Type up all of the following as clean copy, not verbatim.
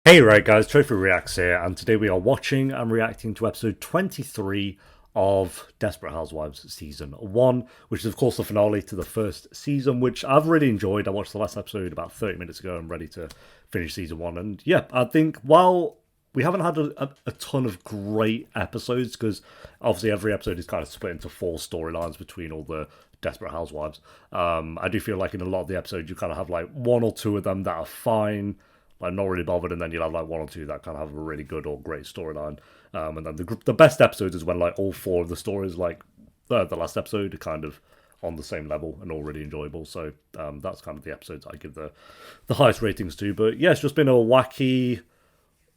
Hey right guys, Trophy Reacts here, and today we are watching and reacting to episode 23 of Desperate Housewives Season 1, which is of course the finale to the first season, which I've really enjoyed. I watched the last episode about 30 minutes ago. I'm ready to finish Season 1, and yeah, I think while we haven't had a ton of great episodes, because obviously every episode is kind of split into four storylines between all the Desperate Housewives, I do feel like in a lot of the episodes you kind of have like one or two of them that are fine, like not really bothered, and then you'll have like one or two that kind of have a really good or great storyline. And then the best episodes is when like all four of the stories, like the last episode, are kind of on the same level and all really enjoyable. So that's kind of the episodes I give the highest ratings to. But yeah, it's just been a wacky,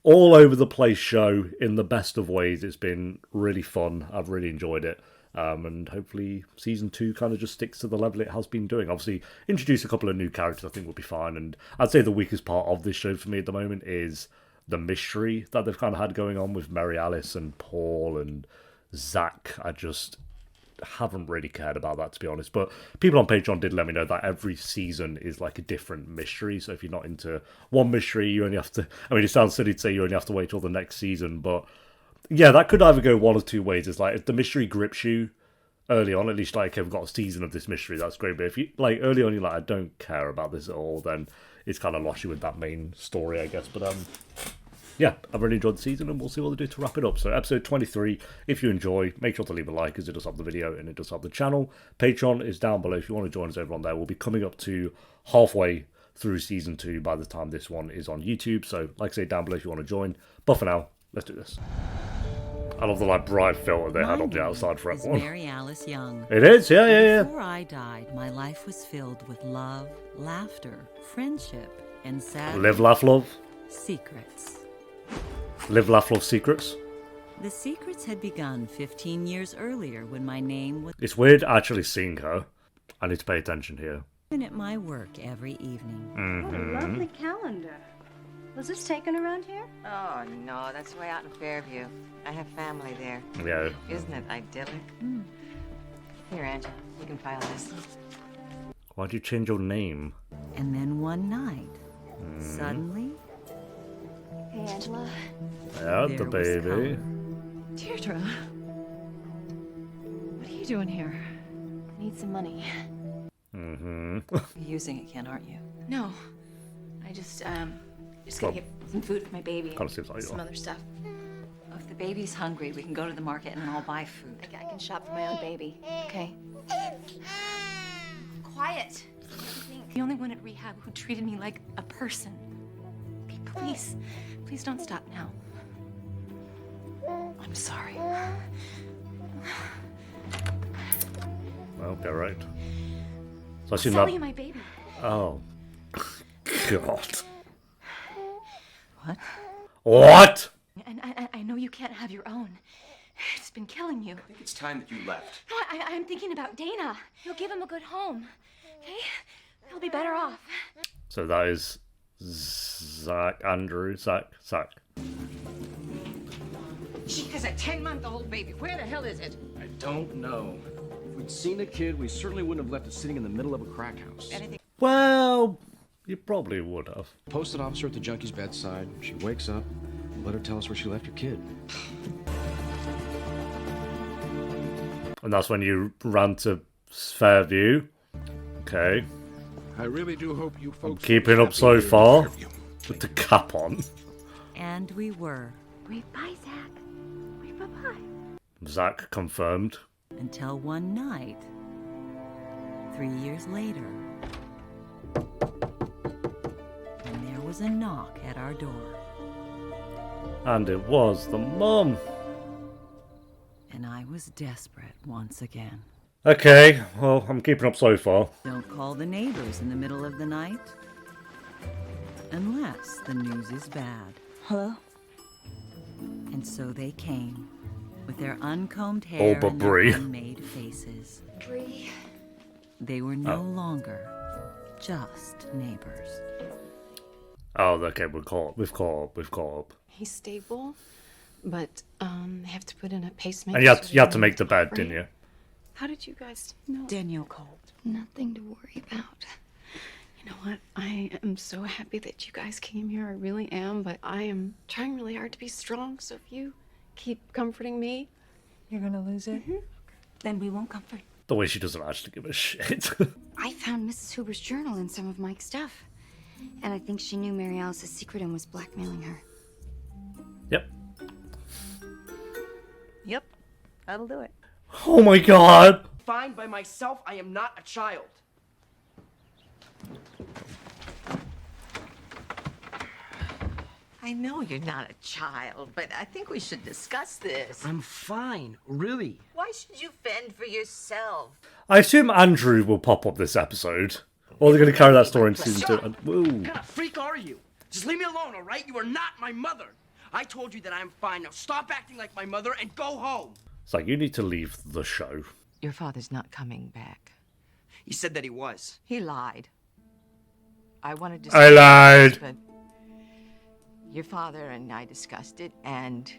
all over the place show in the best of ways. It's been really fun. I've really enjoyed it. And hopefully season 2 kind of just sticks to the level it has been doing. Obviously, introduce a couple of new characters I think will be fine. And I'd say the weakest part of this show for me at the moment is the mystery that they've kind of had going on with Mary Alice and Paul and Zach. I just haven't really cared about that, to be honest. But people on Patreon did let me know that every season is like a different mystery. So if you're not into one mystery, you only have to... I mean, it sounds silly to say you only have to wait till the next season, but yeah, that could either go one of two ways. It's like if the mystery grips you early on, at least like I've got a season of this mystery, that's great. But if you like early on, you're like, I don't care about this at all, then it's kind of lost you with that main story, I guess. But yeah, I've really enjoyed the season, and we'll see what they do to wrap it up. So episode 23, if you enjoy, make sure to leave a like, as it does help the video and it does help the channel. Patreon is down below if you want to join us over on there. We'll be coming up to halfway through season 2 by the time this one is on YouTube. So like I say, down below if you want to join. But for now, let's do this. I love the like bright filter they had on the outside for everyone. Mary Alice Young. It is, yeah. Before I died, my life was filled with love, laughter, friendship, and sadness. Live, laugh, love. Secrets. Live, laugh, love secrets. The secrets had begun 15 years earlier when my name was... It's weird actually seeing her. I need to pay attention here. ...at my work every evening. What a lovely calendar. Was this taken around here? Oh, no, that's way out in Fairview. I have family there. Yeah. Isn't it idyllic? Here, Angela, you can file this. Why'd you change your name? And then one night, suddenly... Hey, Angela. Yeah, the there was baby. color. Deirdre. What are you doing here? I need some money. You're using it again, aren't you? No. I just gotta get some food for my baby. Kind of seems like you some are. other stuff. Oh, if the baby's hungry, we can go to the market and I'll buy food. I can shop for my own baby, okay? Quiet. The only one at rehab who treated me like a person. Okay, please don't stop now. I'm sorry. Well, get right. So I I'll assume sell that. you my baby. Oh. God. What? What? And I know you can't have your own. It's been killing you. I think it's time that you left. No, I'm thinking about Dana. You'll give him a good home, okay? He'll be better off. So that is Zach. She has a 10-month-old baby. Where the hell is it? I don't know. If we'd seen a kid, we certainly wouldn't have left it sitting in the middle of a crack house. Anything? Well, you probably would have. Posted officer at the junkie's bedside. She wakes up. Let her tell us where she left her kid. And that's when you ran to Fairview. Okay. I really do hope you folks Keeping up so far. With the cap on. And we were. Wait, bye, Zach. Wait, bye-bye. Zach confirmed. Until one night, 3 years later, and there was a knock at our door. And it was the mum. And I was desperate once again. Okay, well, I'm keeping up so far. Don't call the neighbors in the middle of the night. Unless the news is bad. Hello? And so they came, with their uncombed hair but and their Bree. unmade faces. Bree. They were no longer just neighbors. Oh, okay, we've caught up. He's stable, but they have to put in a pacemaker. And you had to make the bed, didn't you? How did you guys know? Daniel called. Nothing to worry about. You know what? I am so happy that you guys came here. I really am, but I am trying really hard to be strong. So if you keep comforting me, You're gonna lose it? Then we won't comfort. The way she doesn't actually give a shit. I found Mrs. Hoover's journal and some of Mike's stuff. And I think she knew Mary Alice's secret and was blackmailing her. Yep. Yep, that'll do it. Oh my god! Fine by myself, I am not a child. I know you're not a child, but I think we should discuss this. I'm fine, really. Why should you fend for yourself? I assume Andrew will pop up this episode. Or they're going to carry that story into season 2. And, whoa. What kind of freak are you? Just leave me alone, all right? You are not my mother. I told you that I'm fine. Now stop acting like my mother and go home. It's like, you need to leave the show. Your father's not coming back. He said that he was. He lied. I wanted to I say lied. this, but your father and I discussed it, and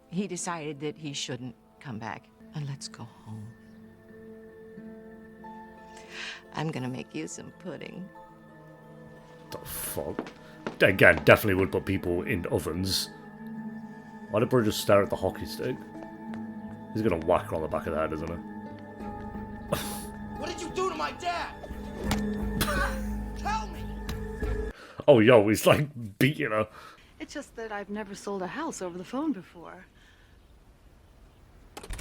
he decided that he shouldn't come back. And let's go home. I'm gonna make you some pudding. The fuck? Again, definitely would put people in ovens. Why did Bree just stare at the hockey stick? He's gonna whack her on the back of the head, isn't he? What did you do to my dad? Tell me. Oh, yo, he's like beating her. It's just that I've never sold a house over the phone before.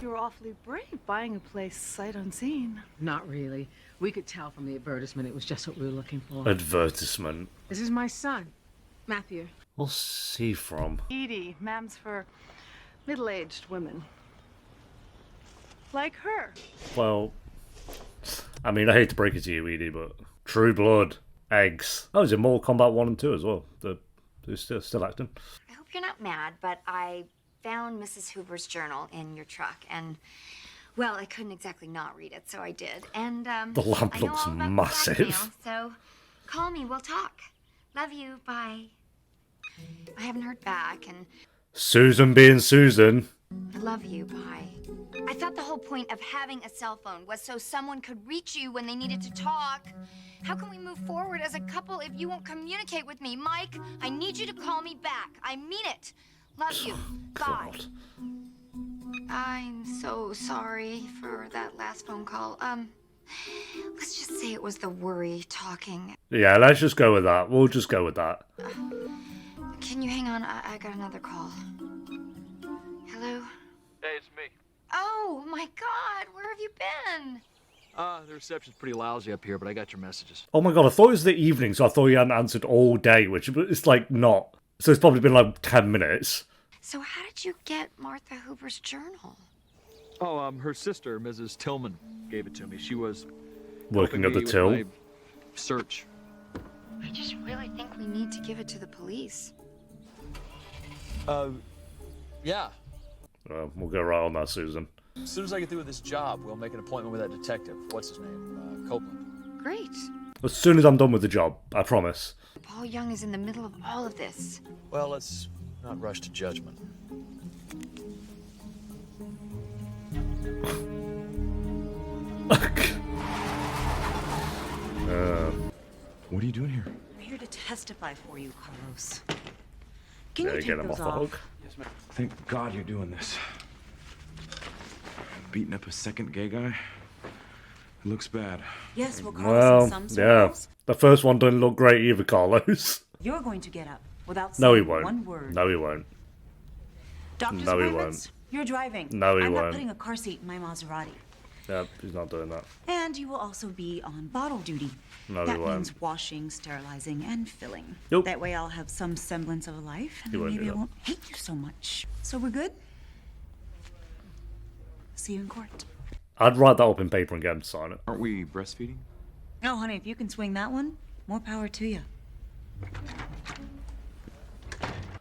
You were awfully brave buying a place sight unseen. Not really. We could tell from the advertisement it was just what we were looking for. Advertisement. This is my son, Matthew. What's he from? Edie, ma'am's for middle-aged women. Like her. Well, I mean, I hate to break it to you, Edie, but True Blood, Eggs. Oh, is it Mortal Kombat 1 and 2 as well? They're still acting. I hope you're not mad, but I found Mrs. Hoover's journal in your truck, and, well, I couldn't exactly not read it, so I did. And, The lamp I know looks all about the massive. blackmail, so call me, we'll talk. Love you, bye. I haven't heard back, and Susan being Susan. I love you, bye. I thought the whole point of having a cell phone was so someone could reach you when they needed to talk. How can we move forward as a couple if you won't communicate with me? Mike, I need you to call me back. I mean it. Love you. Bye. God. I'm so sorry for that last phone call. Let's just say it was the worry talking. Yeah, let's just go with that. We'll just go with that. Can you hang on? I got another call. Hello? Hey, it's me. Oh, my God. Where have you been? The reception's pretty lousy up here, but I got your messages. Oh my god, I thought it was the evening, so I thought you hadn't answered all day, which it's like not. So it's probably been like 10 minutes. So how did you get Martha Hoover's journal? Oh, her sister, Mrs. Tillman, gave it to me. She was Working at helping the me with till. my search. I just really think we need to give it to the police. Yeah. We'll go right on that, Susan. As soon as I get through with this job, we'll make an appointment with that detective. What's his name? Copeland. Great. As soon as I'm done with the job, I promise. Paul Young is in the middle of all of this. Well, let's not rush to judgment. What are you doing here? I'm here to testify for you, Carlos. Can Yeah, you get take him those off the off? hook. Thank God you're doing this. Beating up a second gay guy? It looks bad. Yes, well, Well, Carlos, in some yeah. circles, The first one didn't look great either, Carlos. you're going to get up without No, he saying won't. one word. No, he won't. Doctor's No, he appointments? You're driving. No, he I'm won't. not putting a car seat in my Maserati. Yeah, he's not doing that. And you will also be on bottle duty. No, that he won't. means washing, sterilizing, and filling. Nope. That way I'll have some semblance of a life, and He won't maybe do I that. won't hate you so much. So we're good? See you in court. I'd write that up in paper and get him to sign it. Aren't we breastfeeding? Oh, honey, if you can swing that one, more power to you.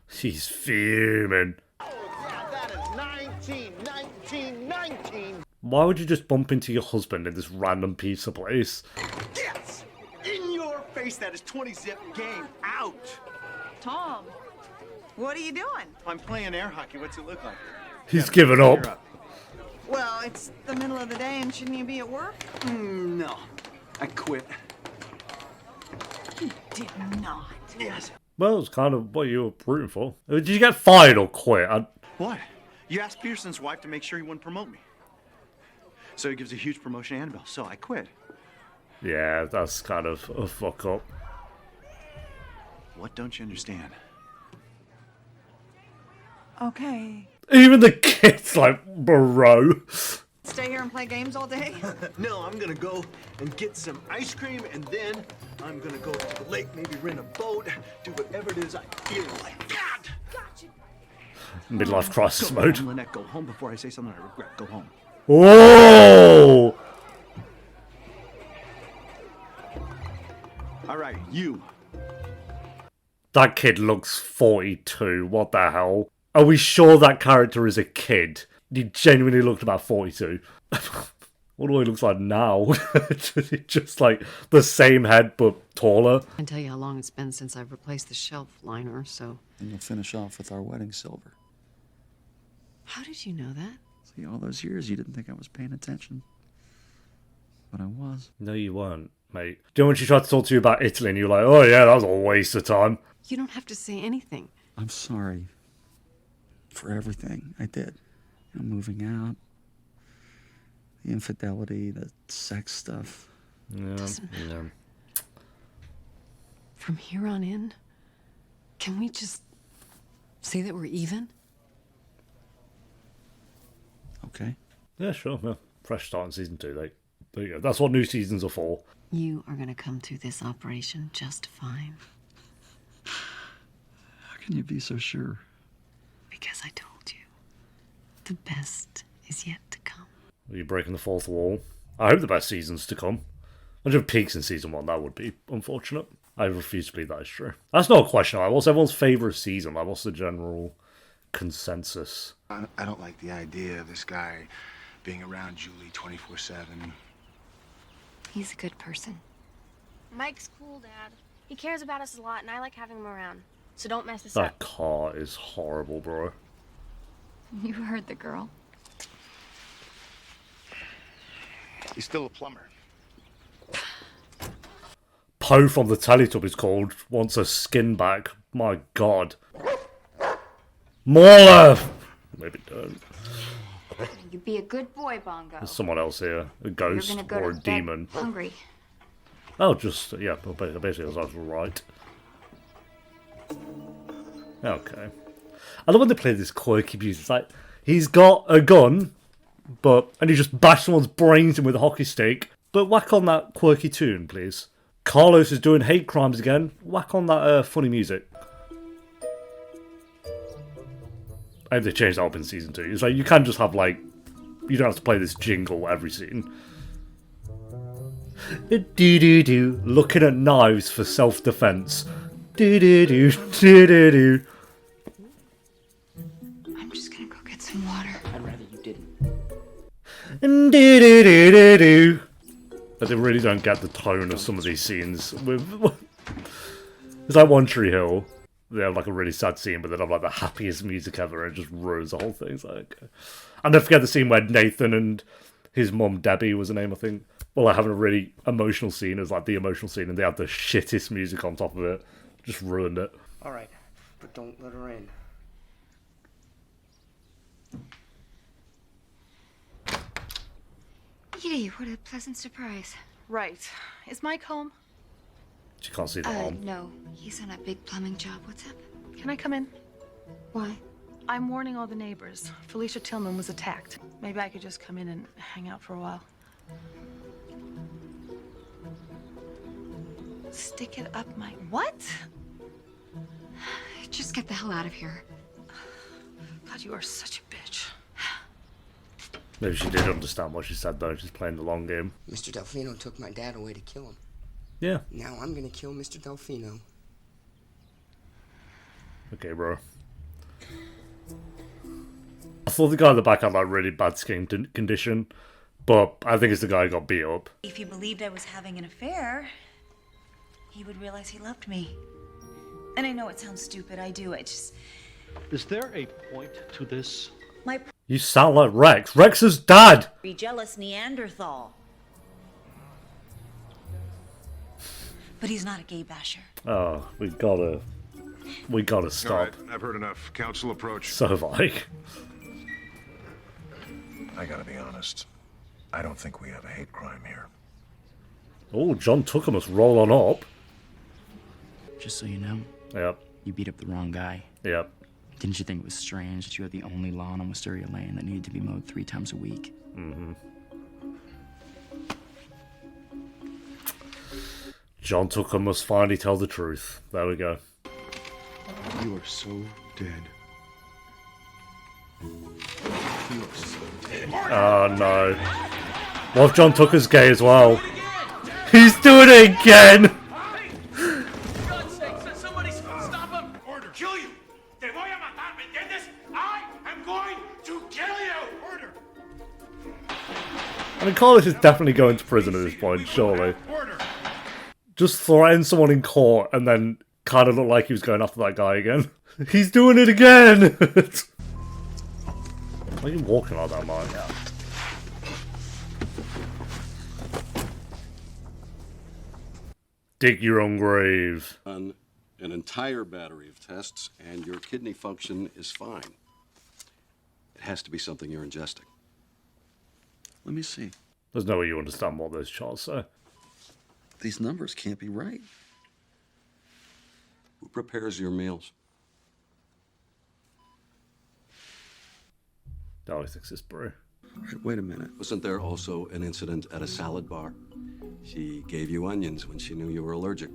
He's fuming. That is 19. Why would you just bump into your husband in this random pizza place? Yes! In your face, that is 20 zip game out. Tom, what are you doing? I'm playing air hockey. What's it look like? He's given up. Well, it's the middle of the day, and shouldn't you be at work? No, I quit. did not. Yes. Well, it's kind of what you were rooting for. Did you get fired or quit? What? You asked Peterson's wife to make sure he wouldn't promote me. So he gives a huge promotion to Annabelle, so I quit. Yeah, that's kind of a fuck up. What don't you understand? Okay. Even the kid's like, bro. Stay here and play games all day? No, I'm gonna go and get some ice cream, and then I'm gonna go to the lake, maybe rent a boat, do whatever it is I feel like. God! Gotcha. Midlife crisis Go mode. home, Lynette, go home before I say something I regret. Go home. Whoa! All right, you. That kid looks 42. What the hell? Are we sure that character is a kid? He genuinely looked about 42. What do he looks like now? Just like the same head but taller. I can tell you how long it's been since I've replaced the shelf liner, so... And you'll finish off with our wedding silver. How did you know that? See, all those years you didn't think I was paying attention. But I was. No, you weren't, mate. Do you know when she tried to talk to you about Italy and you were like, oh yeah, that was a waste of time? You don't have to say anything. I'm sorry for everything I did. You know, moving out, the infidelity, the sex stuff. Yeah, yeah. From here on in, can we just say that we're even? Okay. Yeah, sure. Yeah. Fresh start in season 2. There you go. That's what new seasons are for. You are going to come through this operation just fine. How can you be so sure? Because I told you, the best is yet to come. Are you breaking the fourth wall? I hope the best season's to come. Imagine peaks in season 1. That would be unfortunate. I refuse to believe that is true. That's not a question. Like, what's everyone's favourite season? Like, what's the general consensus? I don't like the idea of this guy being around Julie 24/7. He's a good person. Mike's cool, Dad. He cares about us a lot, and I like having him around. So don't mess this That up. car is horrible, bro. You heard the girl. He's still a plumber. Poe from the Teletubbies called wants her skin back. My god. More! Maybe don't. You be a good boy, Bongo. There's someone else here. A ghost You're gonna go or a to bed demon. hungry. Oh, just, yeah, basically that's right. Okay. I love when they play this quirky music. It's like, he's got a gun, and he just bashed someone's brains in with a hockey stick. But whack on that quirky tune, please. Carlos is doing hate crimes again. Whack on that funny music. I hope they changed that up in season 2. It's like, you can't just have, like, you don't have to play this jingle every scene. Do-do-do. Looking at knives for self-defense. Do-do-do. Do-do-do. I'm just gonna go get some water. I'd rather you didn't. Do-do-do-do-do. But they really don't get the tone of some of these scenes. It's like One Tree Hill. They have like a really sad scene, but they have like the happiest music ever, and it just ruins the whole thing. It's like, and don't forget the scene where Nathan and his mum Debbie was the name, I think. Well, they're having a really emotional scene. It was like the emotional scene, and they had the shittest music on top of it. Just ruined it. All right, but don't let her in. Edie, what a pleasant surprise. Right. Is Mike home? You can't see the arm. No. He's on a big plumbing job. What's up? Can I come in? Why? I'm warning all the neighbors. Felicia Tillman was attacked. Maybe I could just come in and hang out for a while. Stick it up, Mike. What? Just get the hell out of here. God, you are such a bitch. Maybe she did understand what she said, though. She's playing the long game. Mr. Delfino took my dad away to kill him. Yeah. Now I'm gonna kill Mr. Delfino. Okay, bro. I thought the guy in the back had like really bad skin condition, but I think it's the guy who got beat up. If he believed I was having an affair, he would realize he loved me. And I know it sounds stupid, I do. It just... Is there a point to this? My You sound like Rex. Rex's dad! jealous Neanderthal. but he's not a gay basher. Oh, we gotta stop. All right, I've heard enough. Council approach. So have I. I gotta be honest. I don't think we have a hate crime here. Oh, John Tucker must roll on up. Just so you know. Yep. You beat up the wrong guy. Yep. Didn't you think it was strange that you had the only lawn on Wisteria Lane that needed to be mowed 3 times a week? Mm-hmm. John Tucker must finally tell the truth. There we go. You are so dead. You are so dead. Oh no. What if John Tucker's gay as well? He's doing it again! For God's sake, somebody stop him! Order. Kill you! Te voy a matar, ¿me entiendes? I am going to kill you! Order. I mean, Carlos is definitely going to prison at this point, surely. Just threaten someone in court and then kind of look like he was going after that guy again. He's doing it again! Why are you walking like that, Mike? Dig your own grave. Done an entire battery of tests, and your kidney function is fine. It has to be something you're ingesting. Let me see. There's no way you understand what those charts say. These numbers can't be right. Who prepares your meals? Dolly thinks it's Bree. Wait a minute. Wasn't there also an incident at a salad bar? She gave you onions when she knew you were allergic.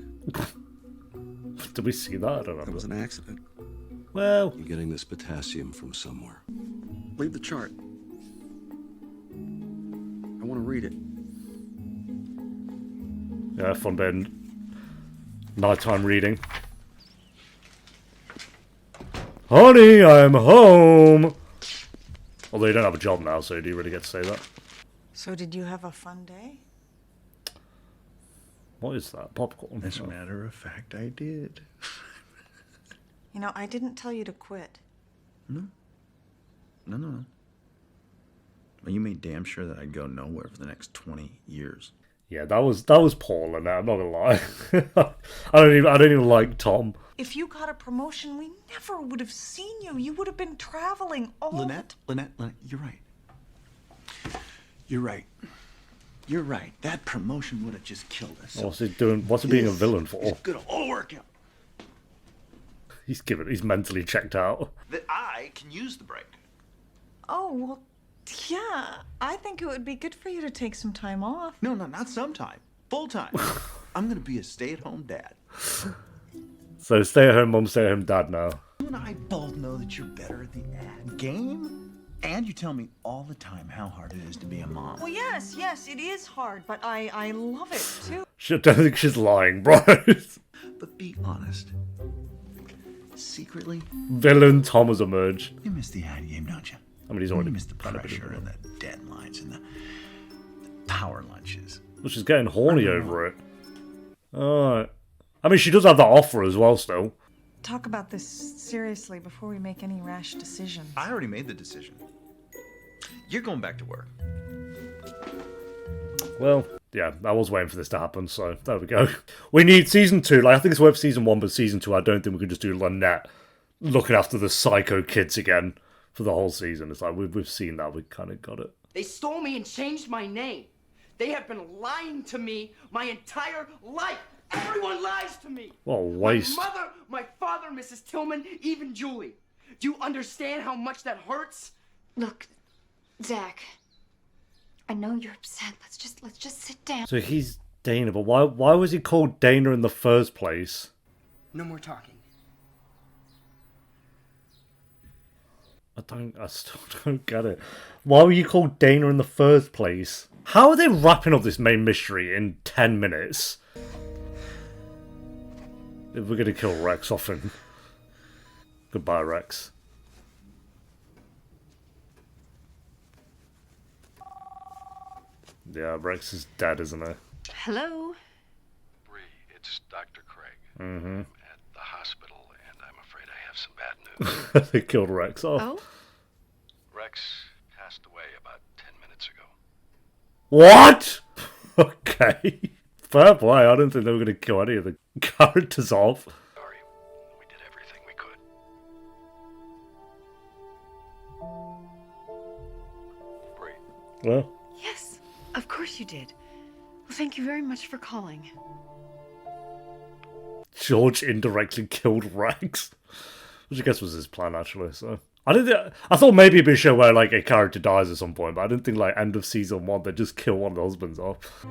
Did we see that? I don't know. That was an accident. Well... You're getting this potassium from somewhere. Leave the chart. I want to read it. Yeah, fun bed. Nighttime reading. Honey, I'm home! Although you don't have a job now, so do you really get to say that? So did you have a fun day? What is that? Popcorn? As a matter of fact, I did. You know, I didn't tell you to quit. No. Well, you made damn sure that I'd go nowhere for the next 20 years. Yeah, that was Paul, and I'm not gonna lie. I don't even like Tom. If you got a promotion, we never would have seen you. You would have been traveling all Lynette, you're right. You're right. That promotion would have just killed us. What's he doing? What's he being a villain for? It's gonna all work out. He's mentally checked out. That I can use the break. Oh, well, yeah. I think it would be good for you to take some time off. No, not sometime. Full time. I'm gonna be a stay-at-home dad. So stay-at-home mom, stay-at-home dad now. You and I both know that you're better at the ad game. And you tell me all the time how hard it is to be a mom. Well, yes, it is hard, but I love it, too. I don't think she's lying, bro. But be honest. Secretly, Villain Tom has emerged. you miss the ad game, don't you? I mean, he's already You miss the kind of been pressure in and it. the deadlines and the power lunches. Well, she's getting horny over it. Alright. I mean, she does have that offer as well, still. Talk about this seriously before we make any rash decisions. I already made the decision. You're going back to work. Well, yeah, I was waiting for this to happen, so there we go. We need season 2. Like, I think it's worth season 1, but season 2, I don't think we could just do Lynette looking after the psycho kids again for the whole season. It's like, we've seen that, we kind of got it. They stole me and changed my name. They have been lying to me my entire life. Everyone lies to me. What a waste. My mother, my father, Mrs. Tillman, even Julie. Do you understand how much that hurts? Look, Zach, I know you're upset. Let's just sit down. So he's Dana, but why was he called Dana in the first place? No more talking. I still don't get it. Why were you called Dana in the first place? How are they wrapping up this main mystery in 10 minutes? If we're gonna kill Rex off him. Goodbye, Rex. Yeah, Rex is dead, isn't he? Hello? Bree, it's Dr. Craig. Mm-hmm. At the hospital, and I'm afraid I have some bad news. They killed Rex off. Oh? Rex passed away about 10 minutes ago. What? Okay. Fair play. I don't think they were going to kill any of the characters off. Well, Yes, of course you did. Well, thank you very much for calling. George indirectly killed Rex, which I guess was his plan actually. So I thought maybe it'd be a show where like a character dies at some point, but I didn't think like end of season 1 they just kill one of the husbands off.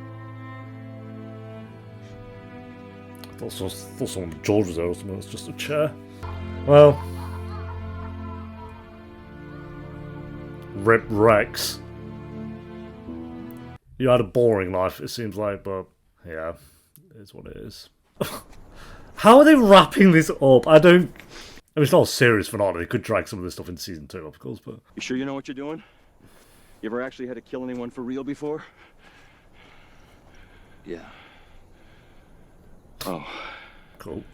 I thought someone George was there or something. It's just a chair. Well, rip Rex. You had a boring life, it seems like, but yeah, it is what it is. How are they wrapping this up? I mean, it's not a serious finale. They could drag some of this stuff into season 2, of course, but... You sure you know what you're doing? You ever actually had to kill anyone for real before? Yeah. Oh. Cool.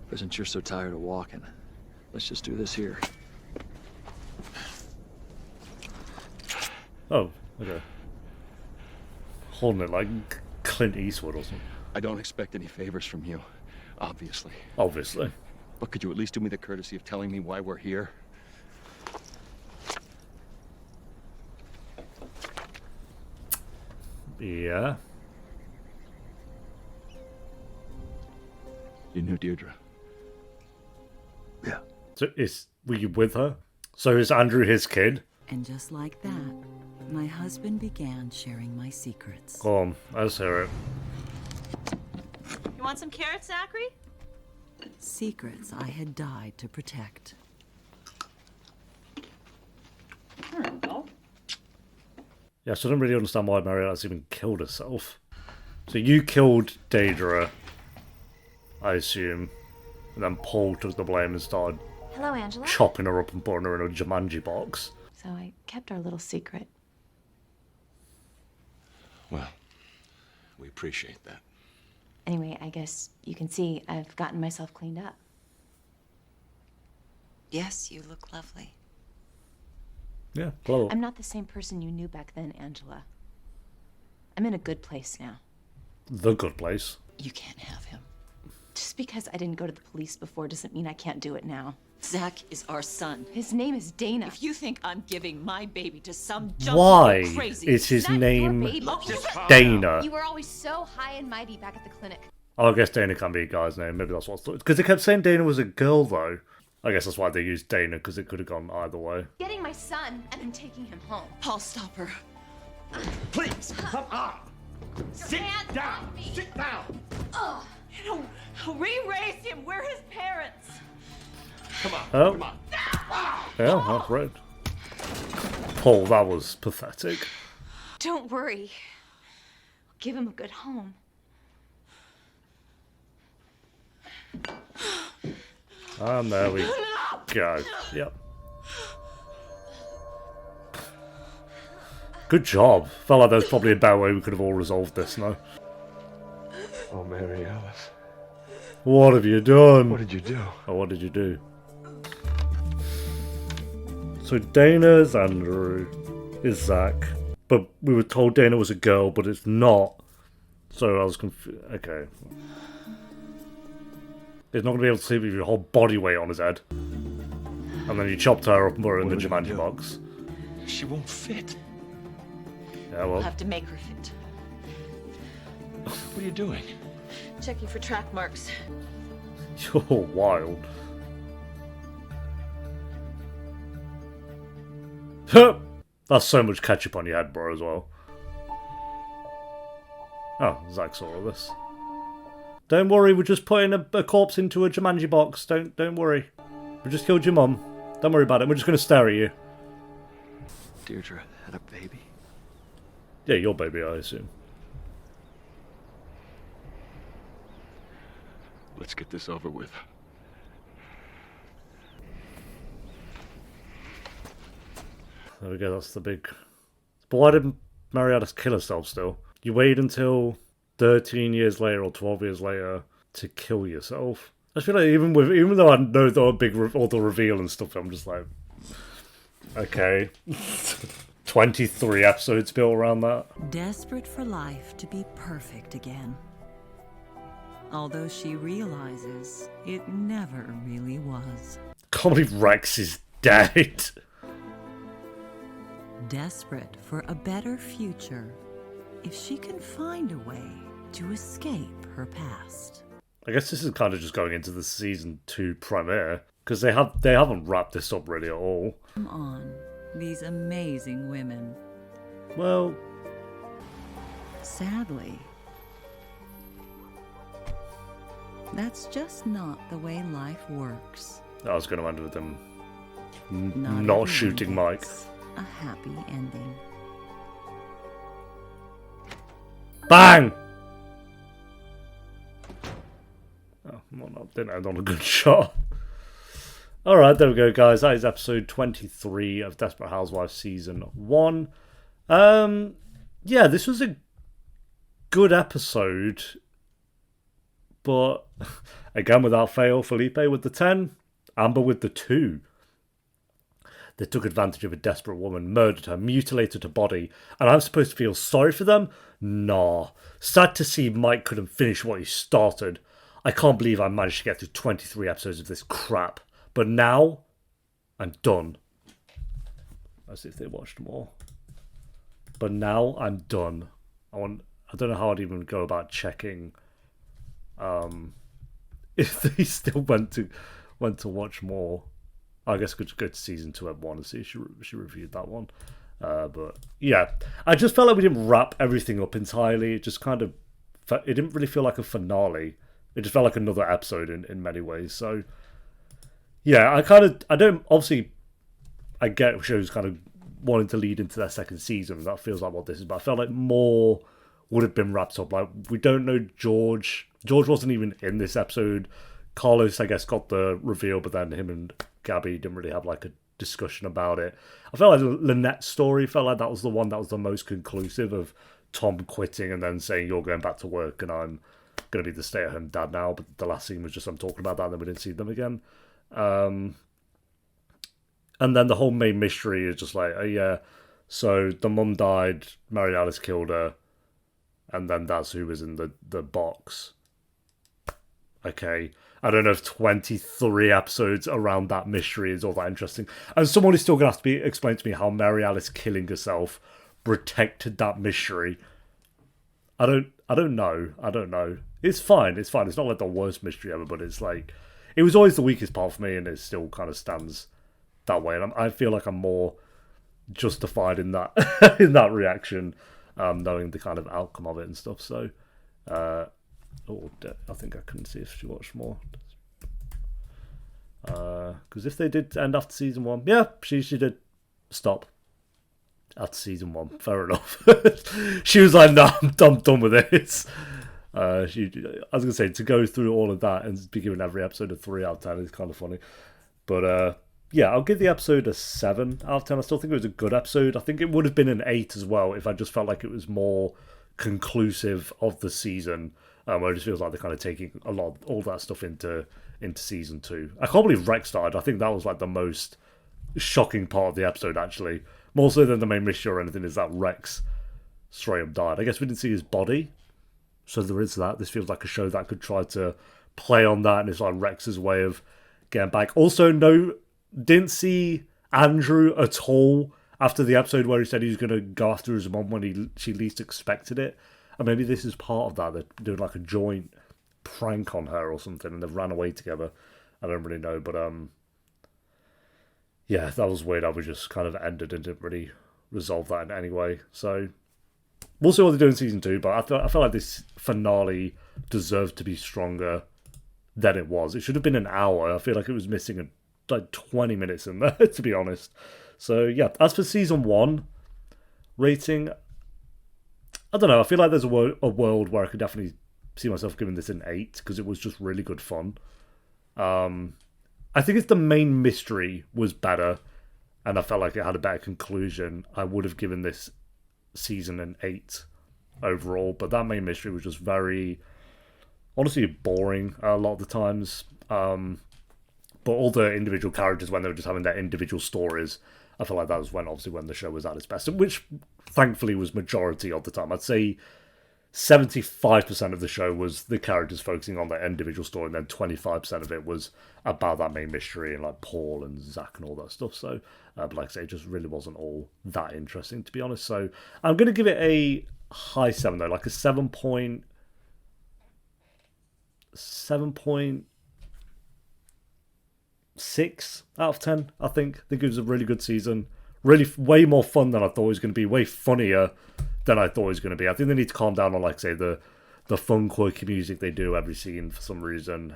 But since you're so tired of walking, let's just do this here. Oh, okay. Holding it like Clint Eastwood or something. I don't expect any favors from you, obviously. Obviously. But could you at least do me the courtesy of telling me why we're here? Yeah. You knew Deirdre? Yeah. So were you with her? So is Andrew his kid? And just like that, my husband began sharing my secrets. Go on, let's hear it. You want some carrots, Zachary? Secrets I had died to protect. There we go. Yeah, so I don't really understand why Marietta's even killed herself. So you killed Deirdre, I assume, and then Paul took the blame and started Hello, Angela. chopping her up and putting her in a Jumanji box. So I kept our little secret. Well, we appreciate that. Anyway, I guess you can see I've gotten myself cleaned up. Yes, you look lovely. Yeah, glow up. I'm not the same person you knew back then, Angela. I'm in a good place now. The good place. You can't have him. Just because I didn't go to the police before doesn't mean I can't do it now. Zach is our son. His name is Dana. If you think I'm giving my baby to some junkie, Why you're crazy. is his Not your name baby. Dana? You were always so high and mighty back at the clinic. Oh, I guess Dana can be a guy's name. Maybe that's what's... Because they kept saying Dana was a girl, though. I guess that's why they used Dana, because it could have gone either way. Getting my son and then taking him home. I'll stop her. Please, come on. Sit down. Sit down. Ugh. You know, re-raise him. We're his parents. Come on. Oh. Come on. Yeah, that's right. Paul, that was pathetic. Don't worry. I'll give him a good home. And there we go. Yep. Good job. Felt like there was probably a better way we could have all resolved this, no? Oh, Mary Alice. What have you done? What did you do? Oh, what did you do? So Dana's Andrew is Zach. But we were told Dana was a girl, but it's not. So I was confused. Okay. He's not going to be able to sleep with your whole body weight on his head. And then you chopped her up and put her in the Jumanji box. She won't fit. Yeah, well. We'll have to make her fit. What are you doing? Checking for track marks. You're wild. That's so much ketchup on your head, bro, as well. Oh, Zach saw all this. Don't worry, we're just putting a corpse into a Jumanji box. Don't worry. We just killed your mum. Don't worry about it. We're just going to stare at you. Deirdre had a baby. Yeah, your baby, I assume. Let's get this over with. There we go, that's the big... But why didn't Marietta kill herself still? You wait until 13 years later or 12 years later to kill yourself. I feel like even though I know the big all the reveal and stuff, I'm just like, okay. 23 episodes built around that. Desperate for life to be perfect again. Although she realizes it never really was. Can't believe Rex is dead. Desperate for a better future, if she can find a way to escape her past. I guess this is kind of just going into the season 2 premiere, because they haven't wrapped this up really at all. Come on, these amazing women. Well, sadly, that's just not the way life works. I was going to end with them not everyone shooting Mike. gets a happy ending. Bang! Oh, well, that didn't end on a good shot. Alright, there we go, guys. That is episode 23 of Desperate Housewives Season 1. Yeah, this was a good episode. But, again, without fail, Felipe with the 10, Amber with the 2. They took advantage of a desperate woman, murdered her, mutilated her body, and I'm supposed to feel sorry for them? Nah. Sad to see Mike couldn't finish what he started. I can't believe I managed to get through 23 episodes of this crap. But now, I'm done. Let's see if they watched more. But now, I'm done. I don't know how I'd even go about checking if they still went to watch more. I guess I could just go to season 2 at 1 and see if she reviewed that one. But yeah, I just felt like we didn't wrap everything up entirely. It just kind of, it didn't really feel like a finale. It just felt like another episode in many ways. So yeah, I get shows kind of wanting to lead into their second season. That feels like what this is. But I felt like more would have been wrapped up. Like, we don't know George. George wasn't even in this episode. Carlos, I guess, got the reveal, but then him and Gabby didn't really have like a discussion about it. I felt like Lynette's story felt like that was the one that was the most conclusive, of Tom quitting and then saying, you're going back to work and I'm going to be the stay-at-home dad now. But the last scene was just I'm talking about that and then we didn't see them again. And then the whole main mystery is just like, oh yeah, so the mum died, Mary Alice killed her, and then that's who was in the box. Okay, I don't know if 23 episodes around that mystery is all that interesting. And someone is still going to have to explain to me how Mary Alice killing herself protected that mystery. I don't know. It's fine. It's not like the worst mystery ever, but it's like, it was always the weakest part for me, and it still kind of stands that way. And I feel like I'm more justified in that in that reaction, knowing the kind of outcome of it and stuff. So, I think I couldn't see if she watched more. Because if they did end after season 1, yeah, she did stop after season 1. Fair enough. She was like, no, I'm done with this. I was gonna say, to go through all of that and be given every episode a 3 out of 10 is kind of funny. But yeah, I'll give the episode a 7 out of 10. I still think it was a good episode. I think it would have been an 8 as well if I just felt like it was more conclusive of the season. Where it just feels like they're kind of taking a lot of all that stuff into season 2. I can't believe Rex died. I think that was like the most shocking part of the episode, actually. More so than the main mystery or anything, is that Rex straight up died. I guess we didn't see his body, so there is that. This feels like a show that could try to play on that, and it's like Rex's way of getting back. Also, didn't see Andrew at all after the episode where he said he was going to go after his mom when she least expected it. And maybe this is part of that. They're doing like a joint prank on her or something, and they've ran away together. I don't really know, but yeah, that was weird. We just kind of ended and didn't really resolve that in any way. So we'll see what they do in season 2. But I felt like this finale deserved to be stronger than it was. It should have been an hour. I feel like it was missing like 20 minutes in there, to be honest. So yeah, as for season 1 rating, I don't know. I feel like there's a world where I could definitely see myself giving this an 8 because it was just really good fun. I think if the main mystery was better and I felt like it had a better conclusion, I would have given this season an 8 overall. But that main mystery was just very, honestly, boring a lot of the times. But all the individual characters, when they were just having their individual stories, I feel like that was when the show was at its best, which thankfully was majority of the time. I'd say 75% of the show was the characters focusing on their individual story, and then 25% of it was about that main mystery and like Paul and Zach and all that stuff. So, but like I say, it just really wasn't all that interesting, to be honest. So I'm going to give it a high 7 though, like a 7.6 out of 10. I think it was a really good season. Really, way more fun than I thought it was going to be. Way funnier than I thought it was going to be. I think they need to calm down on, like, say, the fun, quirky music they do every scene for some reason.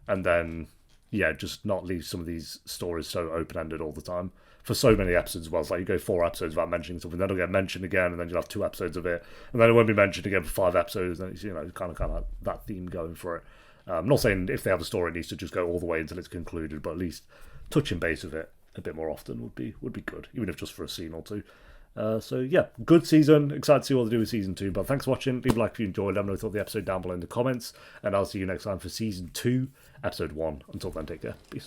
And then, yeah, just not leave some of these stories so open-ended all the time. For so many episodes as well. It's like you go 4 episodes without mentioning something, then it'll get mentioned again, and then you'll have 2 episodes of it, and then it won't be mentioned again for 5 episodes, and it's, you know, kind of that theme going for it. I'm not saying if they have a story, it needs to just go all the way until it's concluded, but at least touching base with it a bit more often would be good, even if just for a scene or 2. So yeah, good season. Excited to see what they do with season 2. But thanks for watching. Leave a like if you enjoyed. Let me know what you thought of the episode down below in the comments, and I'll see you next time for season 2, episode 1. Until then, take care. Peace.